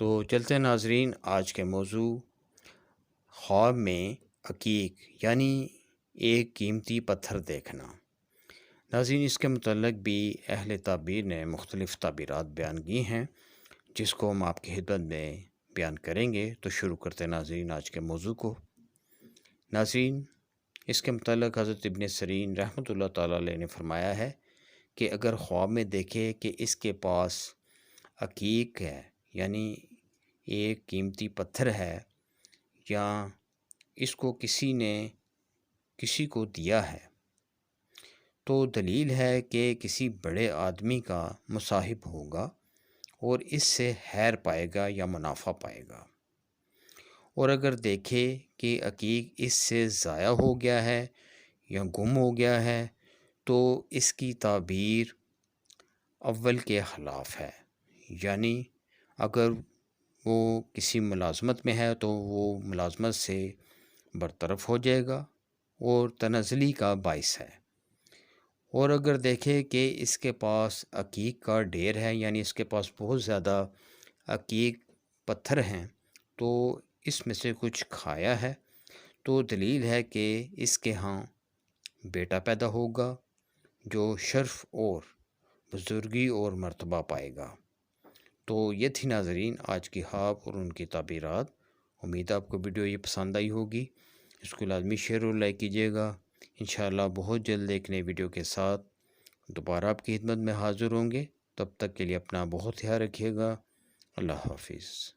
تو چلتے ہیں ناظرین، آج کے موضوع خواب میں عقیق یعنی ایک قیمتی پتھر دیکھنا۔ ناظرین، اس کے متعلق بھی اہل تعبیر نے مختلف تعبیرات بیان کی ہیں، جس کو ہم آپ کی خدمت میں بیان کریں گے۔ تو شروع کرتے ہیں ناظرین آج کے موضوع کو۔ ناظرین، اس کے متعلق حضرت ابن سیرین رحمۃ اللہ تعالیٰ علیہ نے فرمایا ہے کہ اگر خواب میں دیکھے کہ اس کے پاس عقیق ہے، یعنی ایک قیمتی پتھر ہے، یا اس کو کسی نے کسی کو دیا ہے، تو دلیل ہے کہ کسی بڑے آدمی کا مصاحب ہوگا اور اس سے خیر پائے گا یا منافع پائے گا۔ اور اگر دیکھے کہ عقیق اس سے ضائع ہو گیا ہے یا گم ہو گیا ہے، تو اس کی تعبیر اول کے خلاف ہے، یعنی اگر وہ کسی ملازمت میں ہے تو وہ ملازمت سے برطرف ہو جائے گا اور تنزلی کا باعث ہے۔ اور اگر دیکھے کہ اس کے پاس عقیق کا ڈھیر ہے، یعنی اس کے پاس بہت زیادہ عقیق پتھر ہیں، تو اس میں سے کچھ کھایا ہے، تو دلیل ہے کہ اس کے ہاں بیٹا پیدا ہوگا جو شرف اور بزرگی اور مرتبہ پائے گا۔ تو یہ تھی ناظرین آج کی خواب اور ان کی تعبیرات۔ امید ہے آپ کو ویڈیو یہ پسند آئی ہوگی۔ اس کو لازمی شیئر اور لائک کیجیے گا۔ انشاءاللہ بہت جلد ایک نئے ویڈیو کے ساتھ دوبارہ آپ کی خدمت میں حاضر ہوں گے۔ تب تک کے لیے اپنا بہت خیال رکھیے گا۔ اللہ حافظ۔